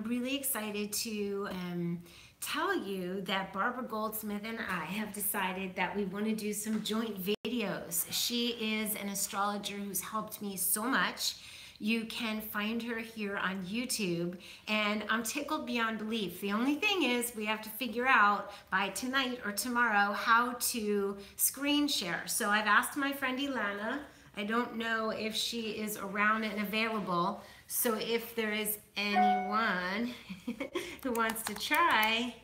really excited to tell you that Barbara Goldsmith and I have decided that we want to do some joint videos. She is an astrologer who's helped me so much. You can find her here on YouTube, and I'm tickled beyond belief. The only thing is we have to figure out by tonight or tomorrow how to screen share. So I've asked my friend Ilana. I don't know if she is around and available. So if there is anyone who wants to try,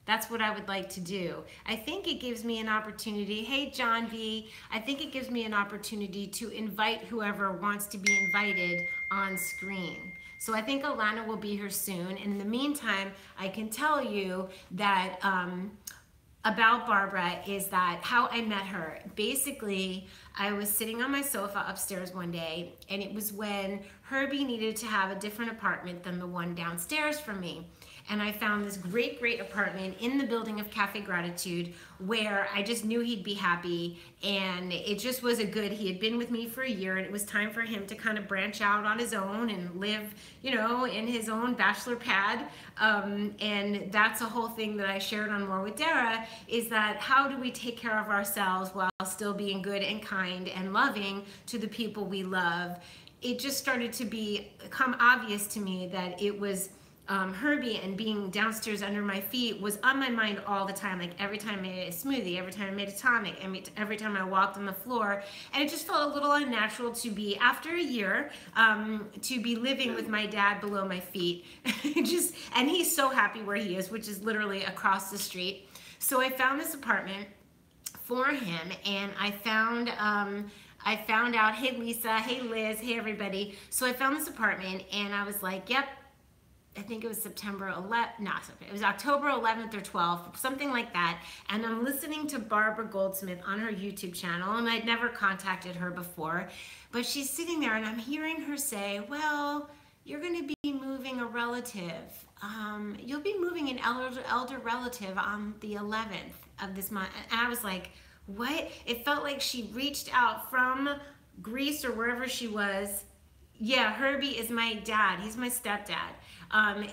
that's what I would like to do. I think it gives me an opportunity. Hey, John V. I think it gives me an opportunity to invite whoever wants to be invited on screen. So I think Alana will be here soon. And in the meantime, I can tell you that about Barbara is that how I met her. Basically, I was sitting on my sofa upstairs one day, and it was when Herbie needed to have a different apartment than the one downstairs from me. And I found this great, great apartment in the building of Cafe Gratitude where I just knew he'd be happy, and it just was he had been with me for a year, and it was time for him to kind of branch out on his own and live, you know, in his own bachelor pad. And that's a whole thing that I shared on More with Dara, is that how do we take care of ourselves while still being good and kind and loving to the people we love? It just started to become obvious to me that it was Herbie, and being downstairs under my feet was on my mind all the time. Like every time I made a smoothie, every time I made a tonic, every time I walked on the floor. And it just felt a little unnatural to be, after a year, to be living with my dad below my feet. And he's so happy where he is, which is literally across the street. So I found this apartment for him, and I found out, hey Lisa, hey Liz, hey everybody. So I found this apartment, and I was like, yep. I think it was September 11th, no, it was October 11th or 12th, something like that. And I'm listening to Barbara Goldsmith on her YouTube channel, and I'd never contacted her before, but she's sitting there and I'm hearing her say, well, you're gonna be moving a relative. You'll be moving an elder relative on the 11th of this month. And I was like, what? It felt like she reached out from Greece or wherever she was. Yeah, Herbie is my dad. He's my stepdad.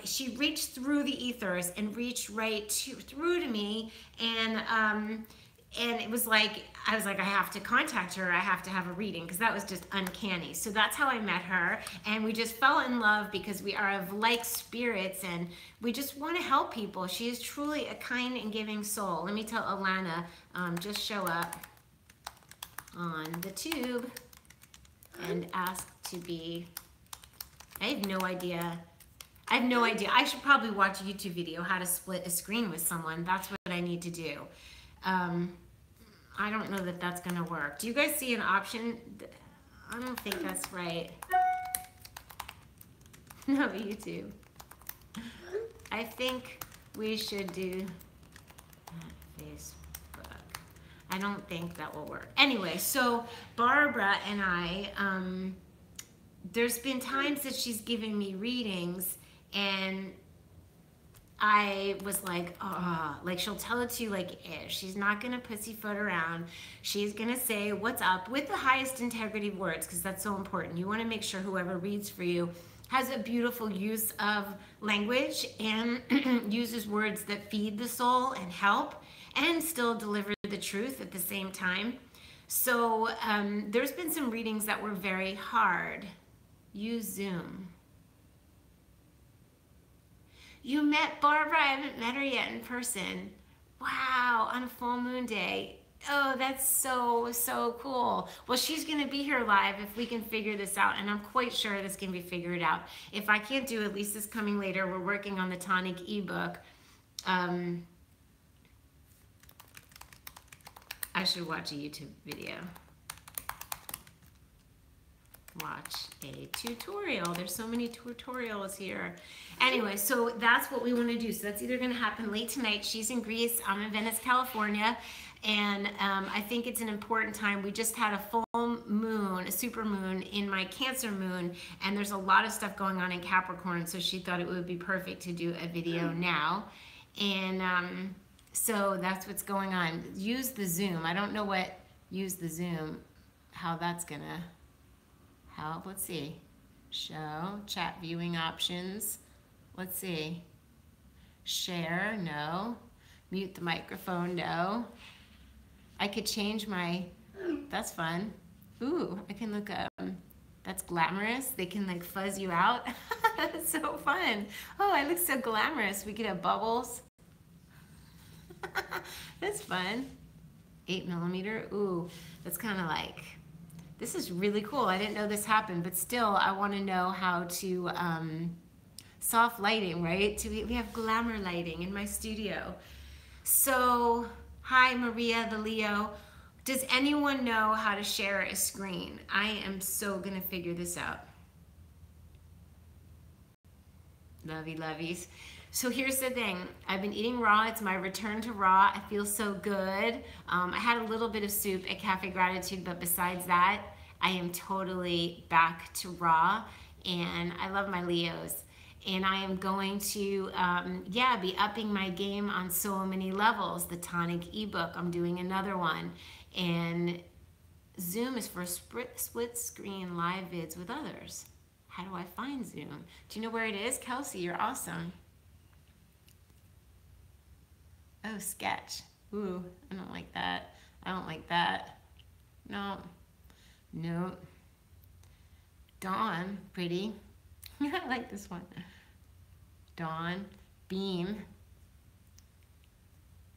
She reached through the ethers and reached right through to me, and it was like, I was like, I have to contact her. I have to have a reading, because that was just uncanny. So that's how I met her, and we just fell in love because we are of like spirits, and we just want to help people. She is truly a kind and giving soul. Let me tell Alana, just show up on the tube and ask to be, I have no idea. I should probably watch a YouTube video how to split a screen with someone. That's what I need to do. I don't know that that's gonna work. Do you guys see an option? I don't think that's right. No, YouTube. I think we should do Facebook. I don't think that will work. Anyway, so Barbara and I, there's been times that she's given me readings, and I was like, oh, like she'll tell it to you like ish. She's not gonna pussyfoot around. She's gonna say what's up with the highest integrity words, because that's so important. You wanna make sure whoever reads for you has a beautiful use of language and uses words that feed the soul and help, and still deliver the truth at the same time. So there's been some readings that were very hard. Use Zoom. You met Barbara? I haven't met her yet in person. Wow, on a full moon day. Oh, that's so, so cool. Well, she's gonna be here live if we can figure this out, and I'm quite sure this can be figured out. If I can't do it, Lisa's coming later. We're working on the Tonic ebook. I should watch a YouTube video. Watch a tutorial. There's so many tutorials here. Anyway, so that's what we want to do. So that's either going to happen late tonight. She's in Greece. I'm in Venice, California. And I think it's an important time. We just had a full moon, a super moon in my Cancer moon. And there's a lot of stuff going on in Capricorn. So she thought it would be perfect to do a video now. And so that's what's going on. Use the Zoom. I don't know what use the Zoom, how that's going to help. Let's see. Show, chat viewing options. Let's see. Share, no. Mute the microphone, no. I could change my, that's fun. Ooh, I can look up, that's glamorous. They can like fuzz you out. That's so fun. Oh, I look so glamorous. We could have bubbles. That's fun. 8mm. Ooh, that's kind of like, this is really cool. I didn't know this happened, but still I want to know how to, soft lighting, right? We have glamour lighting in my studio. So, hi Maria the Leo. Does anyone know how to share a screen? I am so gonna figure this out. Lovey lovies. So here's the thing. I've been eating raw. It's my return to raw. I feel so good. I had a little bit of soup at Cafe Gratitude, but besides that, I am totally back to raw, and I love my Leos. And I am going to, be upping my game on so many levels. The Tonic ebook, I'm doing another one. And Zoom is for split screen live vids with others. How do I find Zoom? Do you know where it is? Kelsey, you're awesome. Oh, sketch. Ooh, I don't like that. I don't like that. No. No. Dawn, pretty. I like this one. Dawn, beam,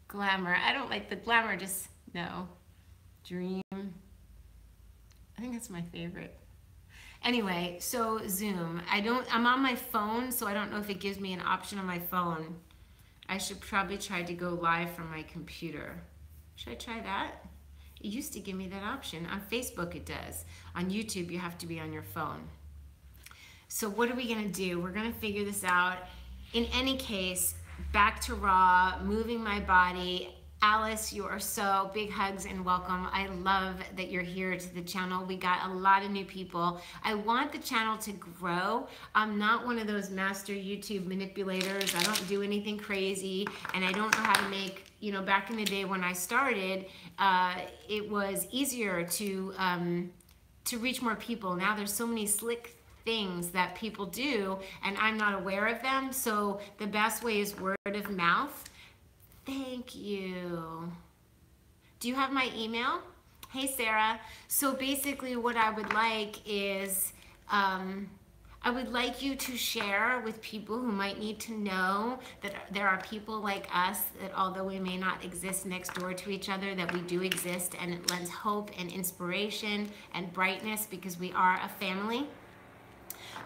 glamour. I don't like the glamour, just no. Dream. I think that's my favorite. Anyway, so Zoom. I'm on my phone, so I don't know if it gives me an option on my phone. I should probably try to go live from my computer. Should I try that? It used to give me that option. On Facebook it does. On YouTube you have to be on your phone. So what are we gonna do? We're gonna figure this out. In any case, back to raw, moving my body. Alice, you are so big hugs and welcome. I love that you're here to the channel. We got a lot of new people. I want the channel to grow. I'm not one of those master YouTube manipulators. I don't do anything crazy, and I don't know how to make, back in the day when I started, it was easier to reach more people. Now there's so many slick things that people do, and I'm not aware of them. So the best way is word of mouth. Thank you. Do you have my email? Hey, Sarah. So basically what I would like is, I would like you to share with people who might need to know that there are people like us, that although we may not exist next door to each other, that we do exist, and it lends hope and inspiration and brightness because we are a family.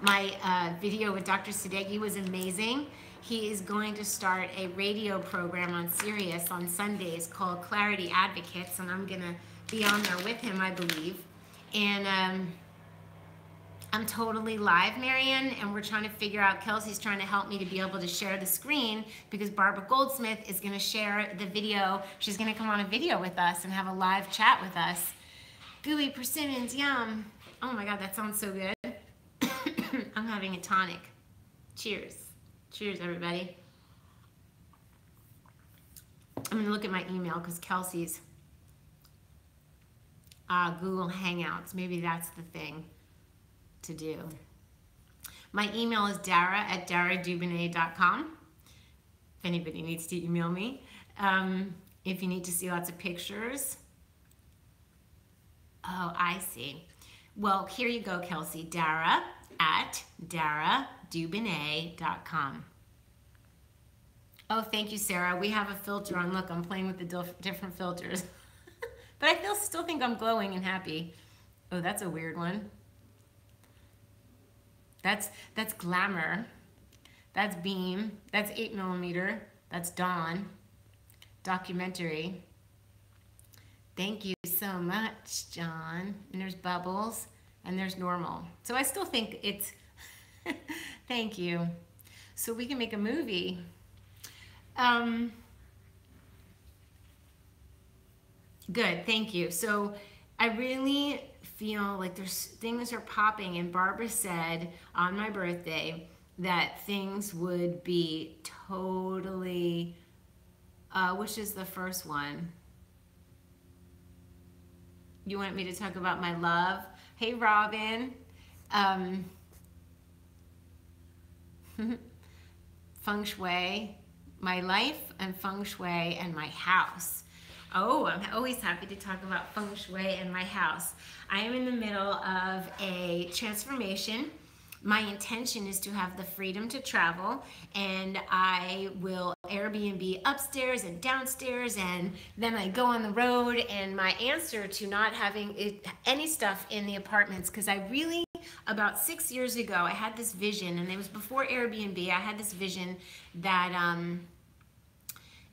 My video with Dr. Sadeghi was amazing. He is going to start a radio program on Sirius on Sundays called Clarity Advocates, and I'm gonna be on there with him, I believe. And I'm totally live, Marion, and we're trying to figure out, Kelsey's trying to help me to be able to share the screen because Barbara Goldsmith is gonna share the video. She's gonna come on a video with us and have a live chat with us. Gooey persimmons, yum. Oh my God, that sounds so good. I'm having a tonic. Cheers. Cheers, everybody. I'm gonna look at my email because Kelsey's Google Hangouts. Maybe that's the thing to do. My email is dara@daradubonnet.com. If anybody needs to email me. If you need to see lots of pictures. Oh, I see. Well, here you go, Kelsey. Dara@daradubonnet.com. Oh, thank you, Sarah. We have a filter on. Look, I'm playing with the different filters. But I still think I'm glowing and happy. Oh, that's a weird one. That's glamour. That's beam. That's 8mm. That's dawn. Documentary. Thank you so much, John. And there's bubbles, and there's normal. So I still think it's, thank you. So we can make a movie. Good, thank you. So I really feel like things are popping, and Barbara said on my birthday that things would be totally, which is the first one? You want me to talk about my love? Hey, Robin. feng shui, my life and feng shui and my house. Oh, I'm always happy to talk about feng shui and my house. I am in the middle of a transformation. My intention is to have the freedom to travel, and I will Airbnb upstairs and downstairs, and then I go on the road. And my answer to not having any stuff in the apartments, because I really, about 6 years ago, I had this vision, and it was before Airbnb. I had this vision that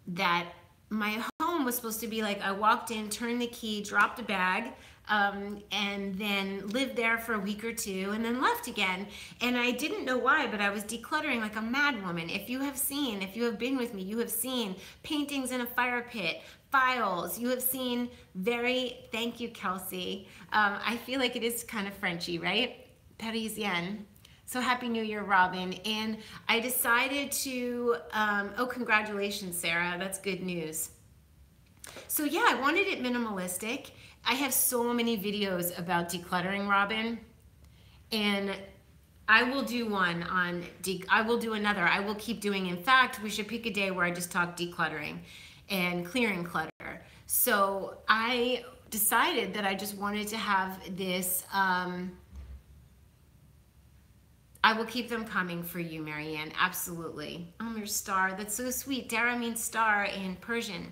that my home was supposed to be like, I walked in, turned the key, dropped a bag, and then lived there for a week or two and then left again. And I didn't know why, but I was decluttering like a mad woman. If you have been with me, you have seen paintings in a fire pit, files. You have seen thank you, Kelsey. I feel like it is kind of Frenchy, right? Parisienne. So Happy New Year, Robin. And I decided to, oh, congratulations, Sarah. That's good news. So yeah, I wanted it minimalistic. I have so many videos about decluttering, Robin. And I will do one on, I will do another. I will keep doing. In fact, we should pick a day where I just talk decluttering and clearing clutter. So I decided that I just wanted to have this, I will keep them coming for you, Marianne. Absolutely. Oh, your star. That's so sweet. Dara means star in Persian.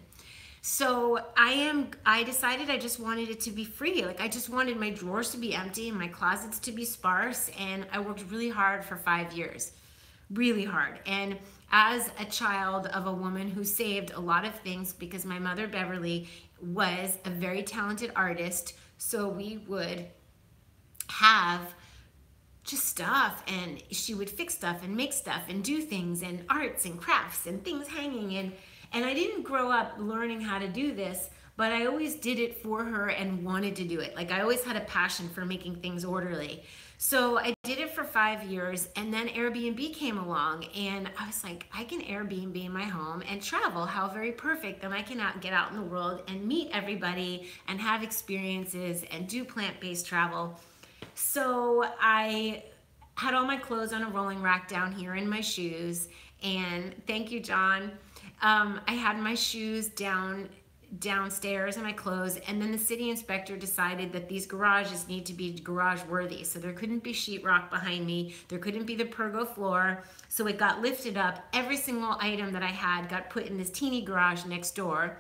So I decided I just wanted it to be free. Like, I just wanted my drawers to be empty and my closets to be sparse. And I worked really hard for 5 years. Really hard. And as a child of a woman who saved a lot of things, because my mother, Beverly, was a very talented artist. So we would have just stuff, and she would fix stuff and make stuff and do things and arts and crafts and things hanging. And I didn't grow up learning how to do this, but I always did it for her and wanted to do it. Like, I always had a passion for making things orderly. So I did it for 5 years, and then Airbnb came along, and I was like, I can Airbnb in my home and travel. How very perfect. Then I can get out in the world and meet everybody and have experiences and do plant-based travel. So I had all my clothes on a rolling rack down here and my shoes. And thank you, John. I had my shoes downstairs and my clothes. And then the city inspector decided that these garages need to be garage worthy. So there couldn't be sheetrock behind me. There couldn't be the pergo floor. So it got lifted up. Every single item that I had got put in this teeny garage next door.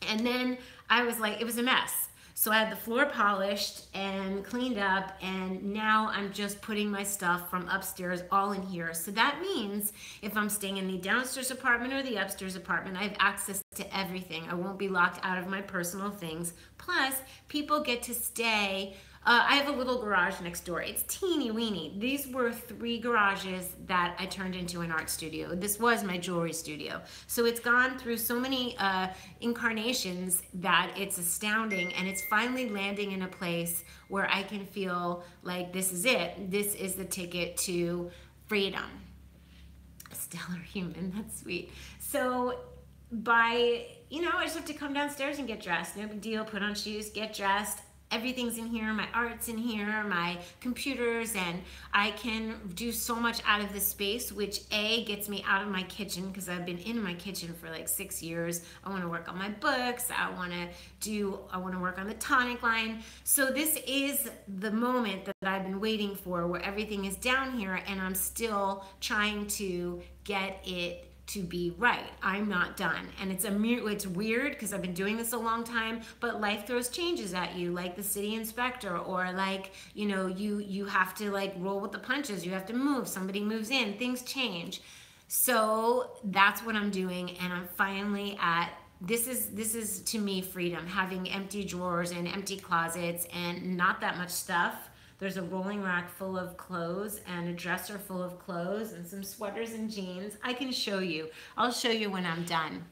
And then I was like, it was a mess. So I had the floor polished and cleaned up, and now I'm just putting my stuff from upstairs all in here. So that means if I'm staying in the downstairs apartment or the upstairs apartment, I have access to everything. I won't be locked out of my personal things. Plus, people get to stay. I have a little garage next door. It's teeny weeny. These were 3 garages that I turned into an art studio. This was my jewelry studio. So it's gone through so many incarnations that it's astounding, and it's finally landing in a place where I can feel like this is it. This is the ticket to freedom. Stellar human, that's sweet. So I just have to come downstairs and get dressed. No big deal, put on shoes, get dressed. Everything's in here, my art's in here, my computers, and I can do so much out of this space, which gets me out of my kitchen, because I've been in my kitchen for like 6 years. I want to work on my books. I want to work on the Tonic line. So this is the moment that I've been waiting for, where everything is down here and I'm still trying to get it to be right. I'm not done. And it's weird because I've been doing this a long time, but life throws changes at you, like the city inspector, or like, you have to like roll with the punches. You have to move. Somebody moves in, things change. So that's what I'm doing. And I'm finally at, this is to me freedom, having empty drawers and empty closets and not that much stuff. There's a rolling rack full of clothes and a dresser full of clothes and some sweaters and jeans. I can show you. I'll show you when I'm done.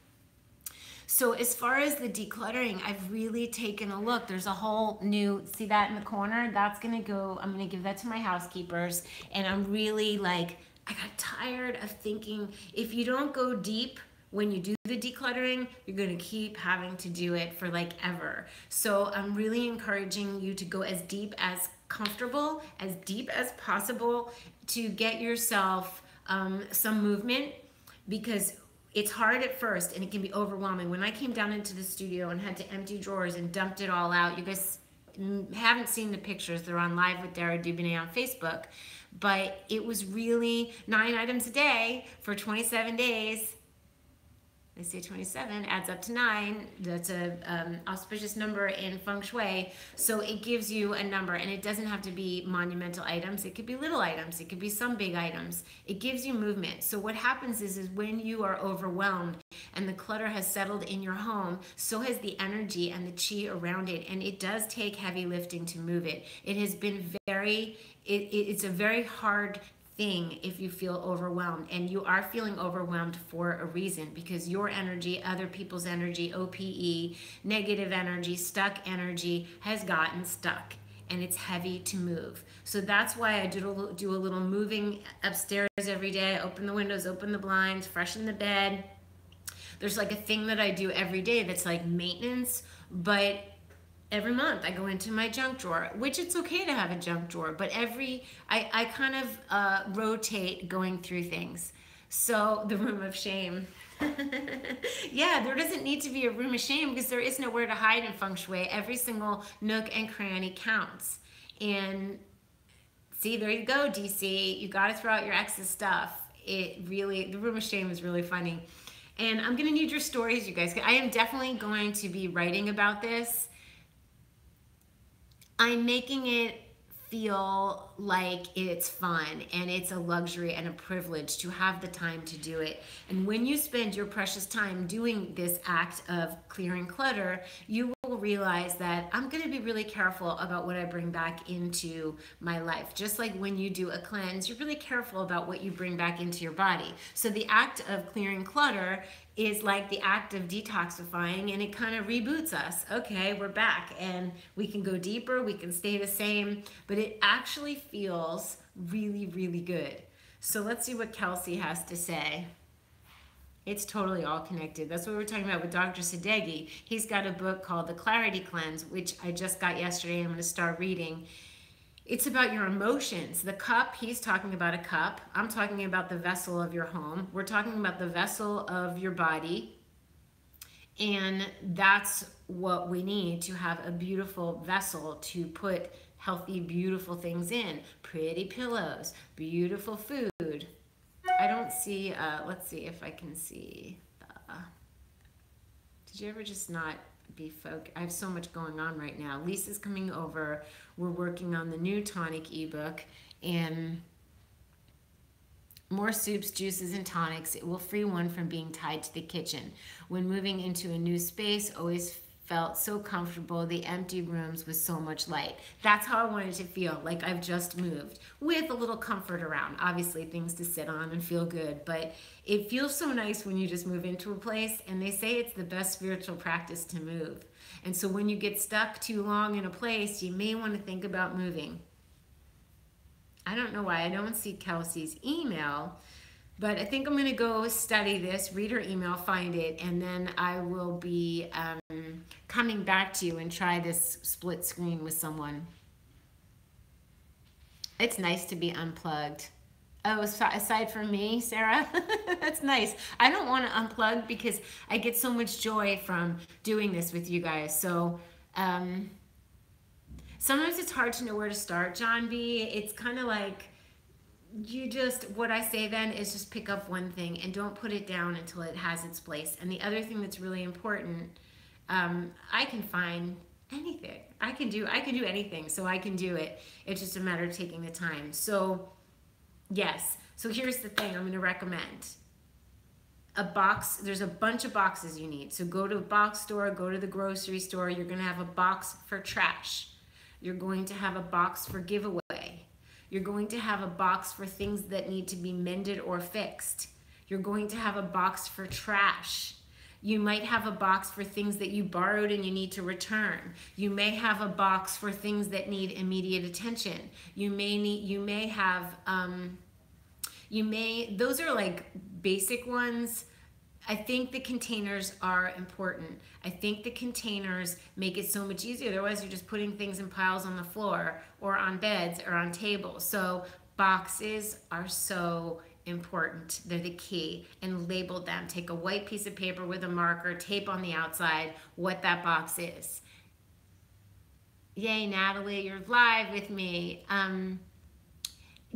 So as far as the decluttering, I've really taken a look. There's a whole new, see that in the corner? That's gonna go, I'm gonna give that to my housekeepers. And I'm really like, I got tired of thinking, if you don't go deep when you do the decluttering, you're gonna keep having to do it for like ever. So I'm really encouraging you to go as deep as comfortable, as deep as possible, to get yourself some movement. because it's hard at first and it can be overwhelming. When I came down into the studio and had to empty drawers and dumped it all out, you guys haven't seen the pictures. They're on Live with Dara Dubonnet on Facebook. But it was really 9 items a day for 27 days. They say 27 adds up to 9. That's a auspicious number in feng shui. So it gives you a number, and it doesn't have to be monumental items. It could be little items. It could be some big items. It gives you movement. So what happens is when you are overwhelmed and the clutter has settled in your home, so has the energy and the chi around it. And it does take heavy lifting to move it. It has been it's a very hard thing if you feel overwhelmed, and you are feeling overwhelmed for a reason, because your energy, other people's energy, OPE, negative energy, stuck energy has gotten stuck, and it's heavy to move. So that's why I do a little moving upstairs every day. Open the windows, open the blinds, freshen the bed. There's like a thing that I do every day that's like maintenance, but every month I go into my junk drawer, which it's okay to have a junk drawer, but I kind of rotate going through things. So the room of shame. Yeah, there doesn't need to be a room of shame because there is nowhere to hide in feng shui. Every single nook and cranny counts. And see, there you go, DC. You got to throw out your ex's stuff. The room of shame is really funny. And I'm going to need your stories, you guys. I am definitely going to be writing about this. I'm making it feel like it's fun and it's a luxury and a privilege to have the time to do it. And when you spend your precious time doing this act of clearing clutter, you will realize that I'm going to be really careful about what I bring back into my life. Just like when you do a cleanse, you're really careful about what you bring back into your body. So the act of clearing clutter is like the act of detoxifying, and it kind of reboots us. Okay, we're back and we can go deeper, we can stay the same, but it actually feels really, really good. So let's see what Kelsey has to say. It's totally all connected. That's what we're talking about with Dr. Sadeghi. He's got a book called The Clarity Cleanse, which I just got yesterday. I'm going to start reading. It's about your emotions. The cup, he's talking about a cup. I'm talking about the vessel of your home. We're talking about the vessel of your body. And that's what we need to have a beautiful vessel to put healthy, beautiful things in. Pretty pillows, beautiful food. I don't see, let's see if I can see. Did you ever just not be focused? I have so much going on right now. Lisa's coming over. We're working on the new Tonic ebook, and more soups, juices, and tonics. It will free one from being tied to the kitchen. When moving into a new space, always felt so comfortable. The empty rooms with so much light. That's how I wanted to feel, like I've just moved, with a little comfort around. Obviously things to sit on and feel good, but it feels so nice when you just move into a place, and they say it's the best spiritual practice to move. And so when you get stuck too long in a place, you may want to think about moving. I don't know why I don't see Kelsey's email, but I think I'm going to go study this, read her email, find it, and then I will be coming back to you and try this split screen with someone. It's nice to be unplugged. Oh, aside from me, Sarah, that's nice. I don't want to unplug because I get so much joy from doing this with you guys. So sometimes it's hard to know where to start, John B. It's kind of like, what I say then is just pick up one thing and don't put it down until it has its place. And the other thing that's really important, I can find anything. I can do anything, so I can do it. It's just a matter of taking the time. So yes, so here's the thing I'm going to recommend. A box, there's a bunch of boxes you need. So go to a box store, go to the grocery store. You're going to have a box for trash. You're going to have a box for giveaway. You're going to have a box for things that need to be mended or fixed. You're going to have a box for trash. You might have a box for things that you borrowed and you need to return. You may have a box for things that need immediate attention. Those are like basic ones. I think the containers are important. I think the containers make it so much easier. Otherwise, you're just putting things in piles on the floor or on beds or on tables. So boxes are so important. They're the key. And label them. Take a white piece of paper with a marker, tape on the outside what that box is. Yay, Natalie, you're live with me.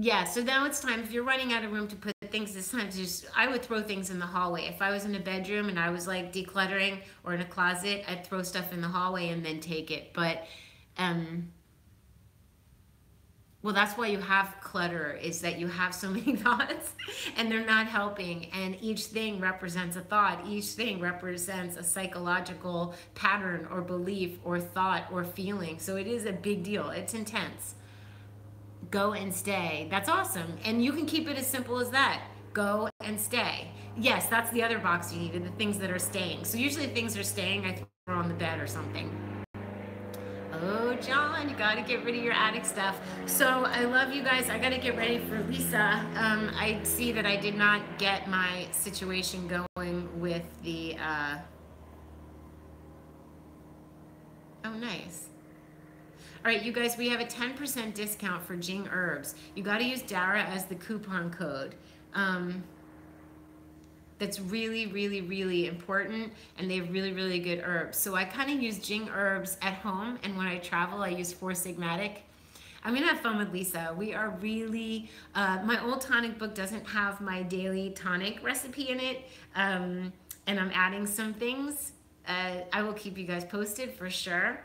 Yeah, so now it's time. If you're running out of room to put things this time, I would throw things in the hallway. If I was in a bedroom and I was like decluttering or in a closet, I'd throw stuff in the hallway and then take it. But, well, that's why you have clutter, is that you have so many thoughts and they're not helping. And each thing represents a thought. Each thing represents a psychological pattern or belief or thought or feeling. So it is a big deal. It's intense. Go and stay. That's awesome. And you can keep it as simple as that. Go and stay. Yes, that's the other box you needed, the things that are staying. So usually things are staying, I throw on the bed or something. Oh, John, you got to get rid of your attic stuff. So I love you guys. I got to get ready for Lisa. I see that I did not get my situation going with the, oh, nice. All right, you guys, we have a 10% discount for Jing Herbs. You got to use Dara as the coupon code. That's really, really, really important, and they have really, really good herbs. So I kind of use Jing Herbs at home, and when I travel, I use Four Sigmatic. I'm gonna have fun with Lisa. We are really, my old tonic book doesn't have my daily tonic recipe in it, and I'm adding some things. I will keep you guys posted for sure.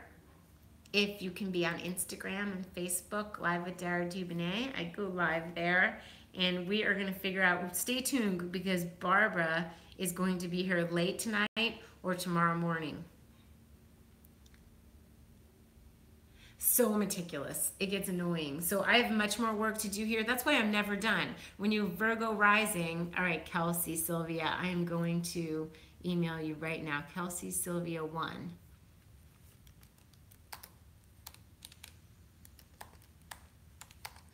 If you can be on Instagram and Facebook, Live with Dara Dubonnet, I go live there. And we are going to figure out, stay tuned, because Barbara is going to be here late tonight or tomorrow morning. So meticulous. It gets annoying. So I have much more work to do here. That's why I'm never done. When you're Virgo rising, all right, Kelsey, Sylvia, I am going to email you right now. Kelsey, Sylvia 1.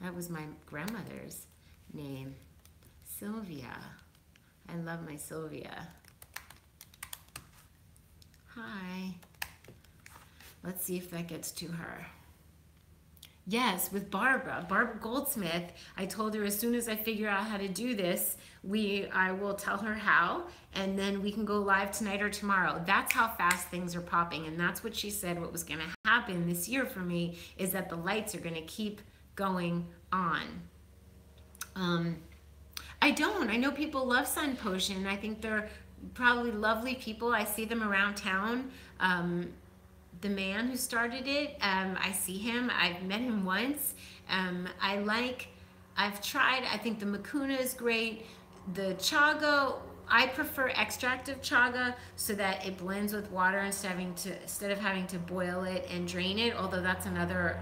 That was my grandmother's name, Sylvia. I love my Sylvia. Hi. Let's see if that gets to her. Yes, with Barbara Goldsmith. I told her as soon as I figure out how to do this, I will tell her how, and then we can go live tonight or tomorrow. That's how fast things are popping, and that's what she said what was going to happen this year for me, is that the lights are going to keep going on. I know people love Sun Potion. I think they're probably lovely people. I see them around town. The man who started it, I see him. I've met him once. I've tried, I think the Makuna is great. The Chaga, I prefer extract of chaga so that it blends with water instead of having to boil it and drain it, although that's another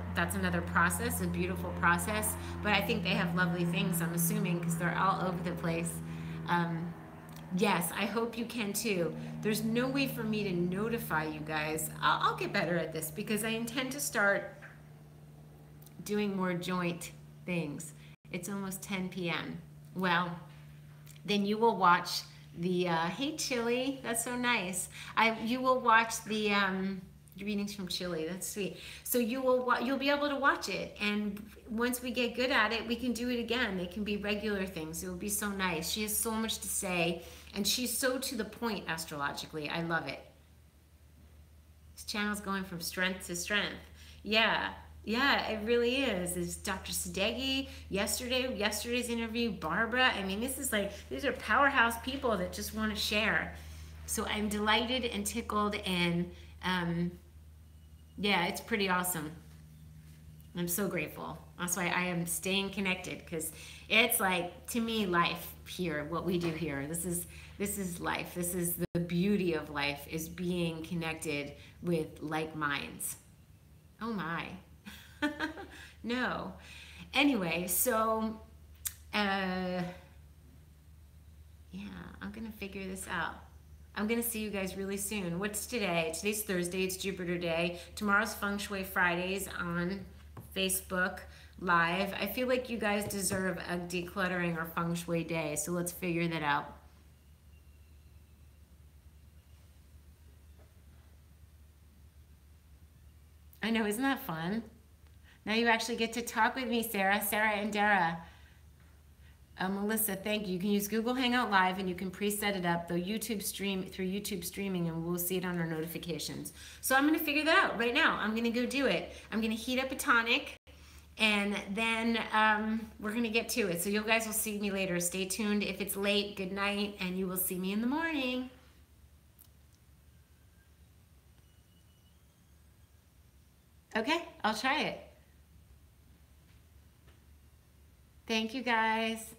process, a beautiful process. But I think they have lovely things, I'm assuming, because they're all over the place. Yes, I hope you can too. There's no way for me to notify you guys. I'll get better at this, because I intend to start doing more joint things. It's almost 10 p.m. Well, then you will watch the, hey Chili, that's so nice. You will watch the readings from Chile, that's sweet. So you'll be able to watch it, and once we get good at it, we can do it again. They can be regular things. It will be so nice. She has so much to say, and she's so to the point astrologically. I love it. This channel's going from strength to strength. Yeah, it really is. It's Dr. Sadeghi, yesterday's interview, Barbara. I mean, these are powerhouse people that just want to share. So I'm delighted and tickled, and yeah, it's pretty awesome. I'm so grateful. That's why I am staying connected, because it's like, to me, life here, what we do here. This is life. This is the beauty of life, is being connected with like minds. Oh my. No. Anyway, so yeah, I'm gonna figure this out. I'm gonna see you guys really soon. What's today? Today's Thursday. It's Jupiter Day. Tomorrow's Feng Shui Fridays on Facebook Live. I feel like you guys deserve a decluttering or Feng Shui day, so let's figure that out. I know, isn't that fun? Now you actually get to talk with me, Sarah and Dara. Melissa, thank you. You can use Google Hangout Live and you can preset it up, though YouTube stream through YouTube streaming, and we'll see it on our notifications. So I'm going to figure that out right now. I'm going to go do it. I'm going to heat up a tonic, and then we're going to get to it. So you guys will see me later. Stay tuned. If it's late, good night, and you will see me in the morning. Okay, I'll try it. Thank you, guys.